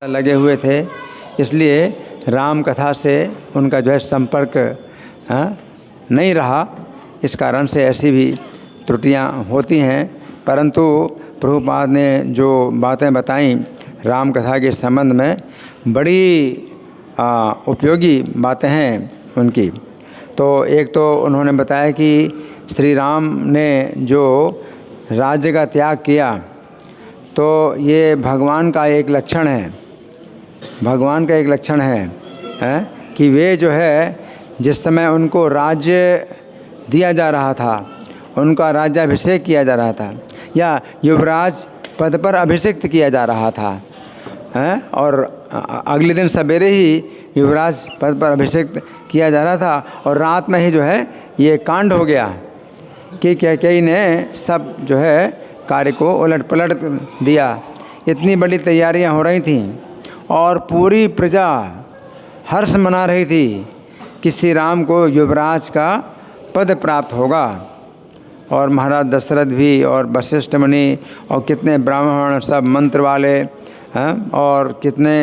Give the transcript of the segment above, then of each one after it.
लगे हुए थे, इसलिए राम कथा से उनका जो है संपर्क नहीं रहा। इस कारण से ऐसी भी त्रुटियां होती हैं, परंतु प्रभुपाद ने जो बातें बताईं राम कथा के संबंध में, बड़ी उपयोगी बातें हैं उनकी। तो एक तो उन्होंने बताया कि श्री राम ने जो राज्य का त्याग किया, तो ये भगवान का एक लक्षण है, भगवान का एक लक्षण है कि वे जो है जिस समय उनको राज्य दिया जा रहा था, उनका राज्याभिषेक किया जा रहा था या युवराज पद पर अभिषिक्त किया जा रहा था, और अगले दिन सवेरे ही युवराज पद पर अभिषेक किया जा रहा था, और रात में ही जो है ये कांड हो गया कि कैकेयी ने सब जो है कार्य को उलट पलट दिया। इतनी बड़ी तैयारियां हो रही थीं और पूरी प्रजा हर्ष मना रही थी कि श्री राम को युवराज का पद प्राप्त होगा। और महाराज दशरथ भी और वशिष्ठ मुनि और कितने ब्राह्मण सब मंत्र वाले और कितने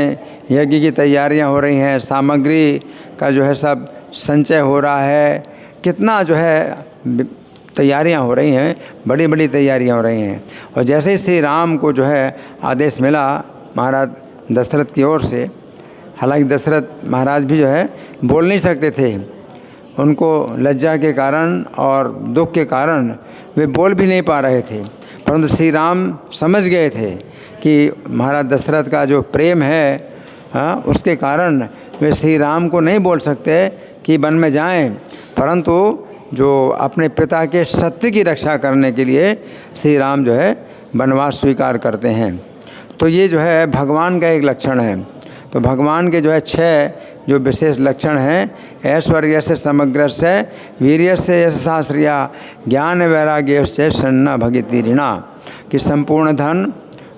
यज्ञ की तैयारियां हो रही हैं, सामग्री का जो है सब संचय हो रहा है, कितना जो है तैयारियां हो रही हैं, बड़ी बड़ी तैयारियां हो रही हैं। और जैसे ही श्री राम को जो है आदेश मिला महाराज दशरथ की ओर से, हालांकि दशरथ महाराज भी जो है बोल नहीं सकते थे, उनको लज्जा के कारण और दुख के कारण वे बोल भी नहीं पा रहे थे, परंतु श्री राम समझ गए थे कि महाराज दशरथ का जो प्रेम है उसके कारण वे श्री राम को नहीं बोल सकते कि वन में जाएं, परंतु जो अपने पिता के सत्य की रक्षा करने के लिए श्री राम जो है वनवास स्वीकार करते हैं। तो ये जो है भगवान का एक लक्षण है। तो भगवान के जो है 6 जो विशेष लक्षण हैं, ऐश्वर्य से समग्र से, वीर्य से यश शास्त्रिया, ज्ञान वैराग्य से शरणा भगति ऋणा, कि संपूर्ण धन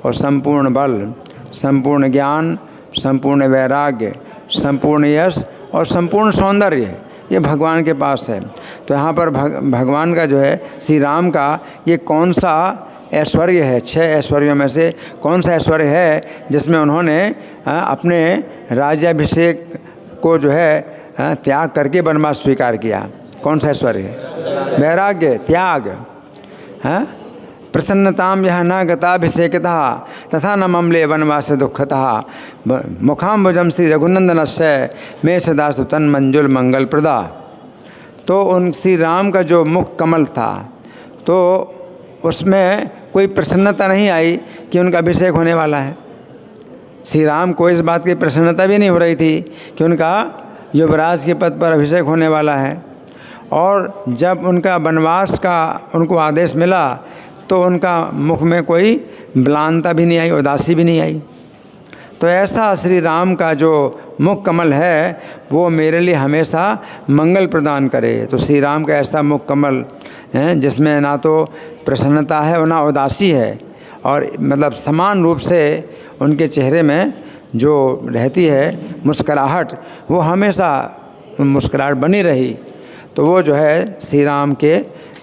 और संपूर्ण बल, संपूर्ण ज्ञान, संपूर्ण वैराग्य, संपूर्ण यश और संपूर्ण सौंदर्य ये भगवान के पास है। तो यहाँ पर भगवान का जो है श्री राम का ये कौन सा ऐश्वर्य है, 6 ऐश्वर्यों में से कौन सा ऐश्वर्य है जिसमें उन्होंने अपने राज्याभिषेक को जो है त्याग करके वनवास स्वीकार किया? कौन सा ऐश्वर्य है? वैराग्य, त्याग, प्रसन्नताम यह न गताभिषेकतः तथा न ममले वनवास दुःखतः मुखाम्बुजम श्री रघुनंदनस्य मे सदास्तु तन मंजुल मंगल प्रदा। तो उन श्री राम का जो मुख कमल था, तो उसमें कोई प्रसन्नता नहीं आई कि उनका अभिषेक होने वाला है। श्री राम को इस बात की प्रसन्नता भी नहीं हो रही थी कि उनका युवराज के पद पर अभिषेक होने वाला है। और जब उनका वनवास का उनको आदेश मिला तो उनका मुख में कोई म्लानता भी नहीं आई, उदासी भी नहीं आई। तो ऐसा श्री राम का जो मुख कमल है वो मेरे लिए हमेशा मंगल प्रदान करे। तो श्री राम का ऐसा मुख कमल है जिसमें ना तो प्रसन्नता है और ना उदासी है, और मतलब समान रूप से उनके चेहरे में जो रहती है मुस्कुराहट, वो हमेशा मुस्कुराहट बनी रही। तो वो जो है श्री राम के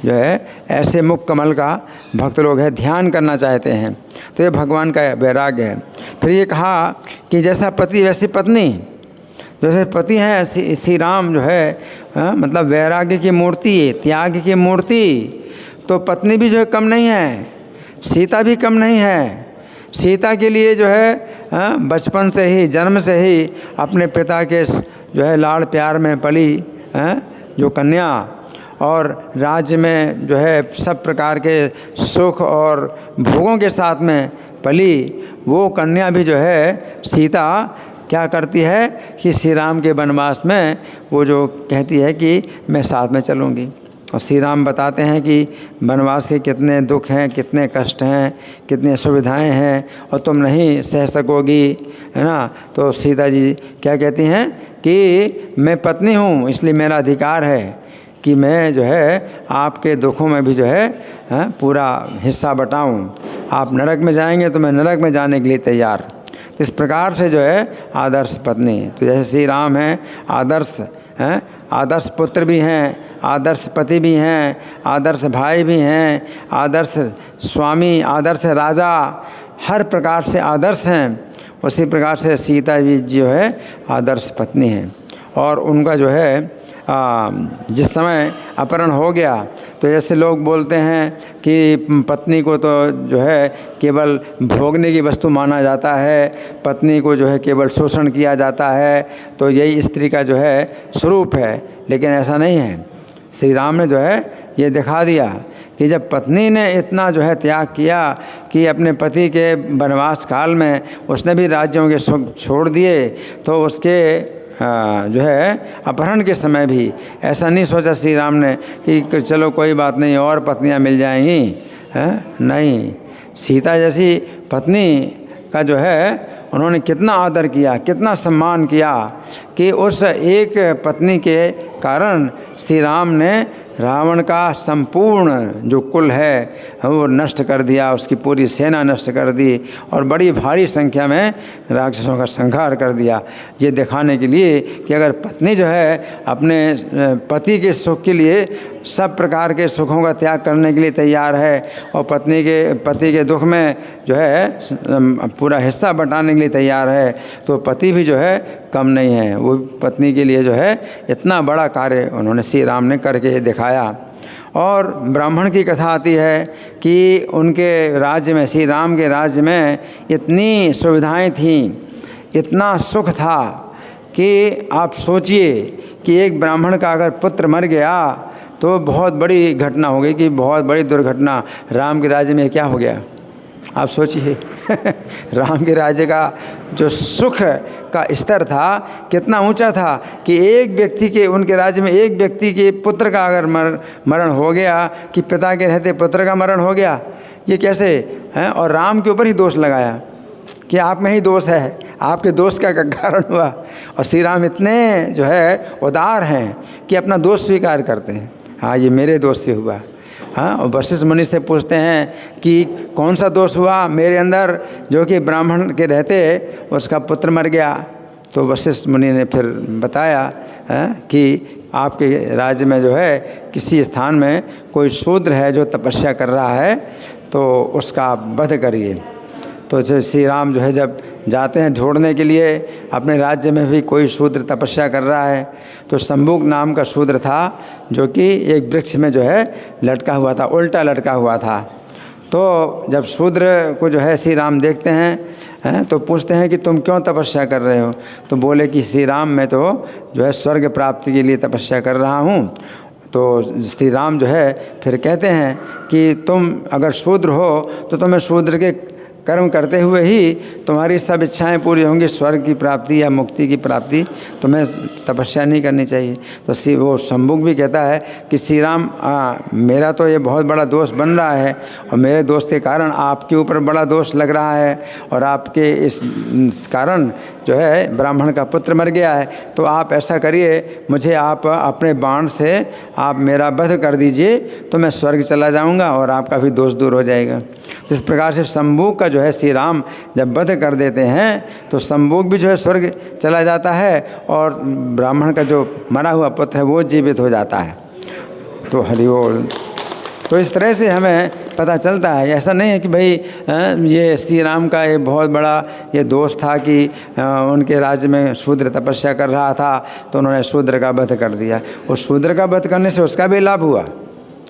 जो है ऐसे मुख कमल का भक्त लोग है ध्यान करना चाहते हैं। तो ये भगवान का वैराग्य है। फिर ये कहा कि जैसा पति वैसी पत्नी, जैसे पति हैं श्री राम जो है मतलब वैराग्य की मूर्ति, त्याग की मूर्ति, तो पत्नी भी जो है कम नहीं है, सीता भी कम नहीं है। सीता के लिए जो है बचपन से ही, जन्म से ही अपने पिता के जो है लाड़ प्यार में पली जो कन्या, और राज्य में जो है सब प्रकार के सुख और भोगों के साथ में पली, वो कन्या भी जो है सीता क्या करती है कि श्री राम के वनवास में वो जो कहती है कि मैं साथ में चलूँगी। और श्री राम बताते हैं कि वनवास के कितने दुख हैं, कितने कष्ट हैं, कितनी सुविधाएं हैं, और तुम नहीं सह सकोगी, है ना। तो सीता जी क्या कहती हैं कि मैं पत्नी हूँ, इसलिए मेरा अधिकार है कि मैं जो है आपके दुखों में भी जो है पूरा हिस्सा बटाऊं। आप नरक में जाएंगे तो मैं नरक में जाने के लिए तैयार। तो इस प्रकार से जो है आदर्श पत्नी, तो जैसे श्री राम हैं आदर्श हैं, आदर्श पुत्र भी हैं, आदर्श पति भी हैं, आदर्श भाई भी हैं, आदर्श स्वामी, आदर्श राजा, हर प्रकार से आदर्श हैं। उसी प्रकार से सीता जी जो है आदर्श पत्नी है। और उनका जो है जिस समय अपहरण हो गया तो ऐसे लोग बोलते हैं कि पत्नी को तो जो है केवल भोगने की वस्तु माना जाता है, पत्नी को जो है केवल शोषण किया जाता है, तो यही स्त्री का जो है स्वरूप है। लेकिन ऐसा नहीं है। श्री राम ने जो है ये दिखा दिया कि जब पत्नी ने इतना जो है त्याग किया कि अपने पति के वनवास काल में उसने भी राज्यों के सुख छोड़ दिए, तो उसके जो है अपहरण के समय भी ऐसा नहीं सोचा श्री राम ने कि चलो कोई बात नहीं और पत्नियां मिल जाएंगी, हैं? नहीं, सीता जैसी पत्नी का जो है उन्होंने कितना आदर किया, कितना सम्मान किया कि उस एक पत्नी के कारण श्री राम ने रावण का संपूर्ण जो कुल है वो नष्ट कर दिया, उसकी पूरी सेना नष्ट कर दी और बड़ी भारी संख्या में राक्षसों का संहार कर दिया। ये दिखाने के लिए कि अगर पत्नी जो है अपने पति के सुख के लिए सब प्रकार के सुखों का त्याग करने के लिए तैयार है और पति के दुख में जो है पूरा हिस्सा बंटाने के लिए तैयार है, तो पति भी जो है कम नहीं है। वो पत्नी के लिए जो है इतना बड़ा कार्य उन्होंने श्री राम ने करके दिखाया। और ब्राह्मण की कथा आती है कि उनके राज्य में, श्री राम के राज्य में इतनी सुविधाएं थीं, इतना सुख था कि आप सोचिए कि एक ब्राह्मण का अगर पुत्र मर गया तो बहुत बड़ी घटना हो गई, कि बहुत बड़ी दुर्घटना। राम के राज्य में क्या हो गया आप सोचिए। राम के राज्य का जो सुख का स्तर था कितना ऊंचा था कि एक व्यक्ति के, उनके राज्य में एक व्यक्ति के पुत्र का अगर मरण हो गया, कि पिता के रहते पुत्र का मरण हो गया, ये कैसे है। और राम के ऊपर ही दोष लगाया कि आप में ही दोष है, आपके दोष का कारण हुआ। और श्री राम इतने जो है उदार हैं कि अपना दोष स्वीकार करते हैं, हाँ ये मेरे दोष से हुआ। हाँ, और वशिष्ठ मुनि से पूछते हैं कि कौन सा दोष हुआ मेरे अंदर जो कि ब्राह्मण के रहते उसका पुत्र मर गया। तो वशिष्ठ मुनि ने फिर बताया कि आपके राज्य में जो है किसी स्थान में कोई शूद्र है जो तपस्या कर रहा है, तो उसका वध करिए। तो श्री राम जो है जब जाते हैं ढूंढने के लिए, अपने राज्य में भी कोई शूद्र तपस्या कर रहा है, तो शंभुक नाम का शूद्र था जो कि एक वृक्ष में जो है लटका हुआ था, उल्टा लटका हुआ था। तो जब शूद्र को जो है श्री राम देखते हैं तो पूछते हैं कि तुम क्यों तपस्या कर रहे हो। तो बोले कि श्री राम मैं तो जो है स्वर्ग प्राप्ति के लिए तपस्या कर रहा हूँ। तो श्री राम जो है फिर कहते हैं कि तुम अगर शूद्र हो तो तुम्हें शूद्र के कर्म करते हुए ही तुम्हारी सब इच्छाएं पूरी होंगी, स्वर्ग की प्राप्ति या मुक्ति की प्राप्ति, तुम्हें तपस्या नहीं करनी चाहिए। तो वो शंभुक भी कहता है कि श्री राम मेरा तो ये बहुत बड़ा दोष बन रहा है और मेरे दोष के कारण आपके ऊपर बड़ा दोष लग रहा है और आपके इस कारण जो है ब्राह्मण का पुत्र मर गया है। तो आप ऐसा करिए, मुझे आप अपने बाण से आप मेरा वध कर दीजिए तो मैं स्वर्ग चला जाऊँगा और आपका भी दोष दूर हो जाएगा। तो इस प्रकार से शंभुक का जो है श्री राम जब वध कर देते हैं तो शंभुक भी जो है स्वर्ग चला जाता है और ब्राह्मण का जो मरा हुआ पुत्र है वो जीवित हो जाता है। तो हरि बोल। तो इस तरह से हमें पता चलता है, ऐसा नहीं है कि भाई ये श्री राम का ये बहुत बड़ा ये दोष था कि उनके राज्य में शूद्र तपस्या कर रहा था तो उन्होंने शूद्र का वध कर दिया। उस शूद्र का वध करने से उसका भी लाभ हुआ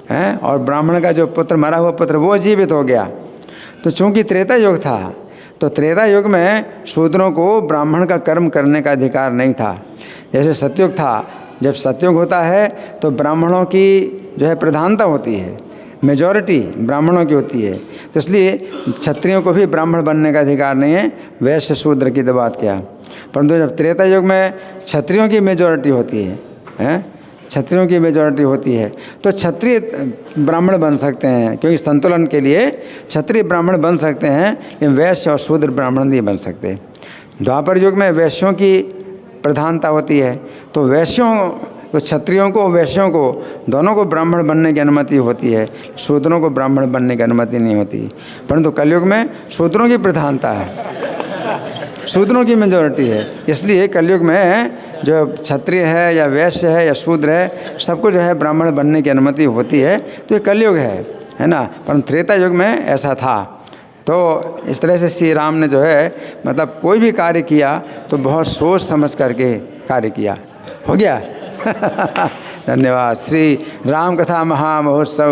है और ब्राह्मण का जो पुत्र मरा हुआ पुत्र वो जीवित हो गया। तो चूंकि त्रेता युग था तो त्रेता युग में शूद्रों को ब्राह्मण का कर्म करने का अधिकार नहीं था। जैसे सतयुग था, जब सतयुग होता है तो ब्राह्मणों की जो है प्रधानता होती है, मेजॉरिटी ब्राह्मणों की होती है। तो इसलिए क्षत्रियों को भी ब्राह्मण बनने का अधिकार नहीं है, वैश्य शूद्र की तो बात क्या। परंतु जब त्रेता युग में क्षत्रियों की मेजॉरिटी होती है, क्षत्रियों की मेजॉरिटी होती है तो क्षत्रिय ब्राह्मण बन सकते हैं, क्योंकि संतुलन के लिए क्षत्रिय ब्राह्मण बन सकते हैं लेकिन वैश्य और शूद्र ब्राह्मण नहीं बन सकते। द्वापर युग में वैश्यों की प्रधानता होती है तो क्षत्रियों को वैश्यों को दोनों को ब्राह्मण बनने की अनुमति होती है, शूद्रों को ब्राह्मण बनने की अनुमति नहीं होती। परंतु कलयुग में शूद्रों की प्रधानता है, शूद्रों की मेजॉरिटी है। इसलिए कलयुग में जो क्षत्रिय है या वैश्य है या शूद्र है सबको जो है ब्राह्मण बनने की अनुमति होती है। तो ये कलयुग है ना। परंतु त्रेता युग में ऐसा था तो इस तरह से श्री राम ने जो है मतलब कोई भी कार्य किया तो बहुत सोच समझ करके कार्य किया। हो गया। धन्यवाद। श्री राम कथा महामहोत्सव।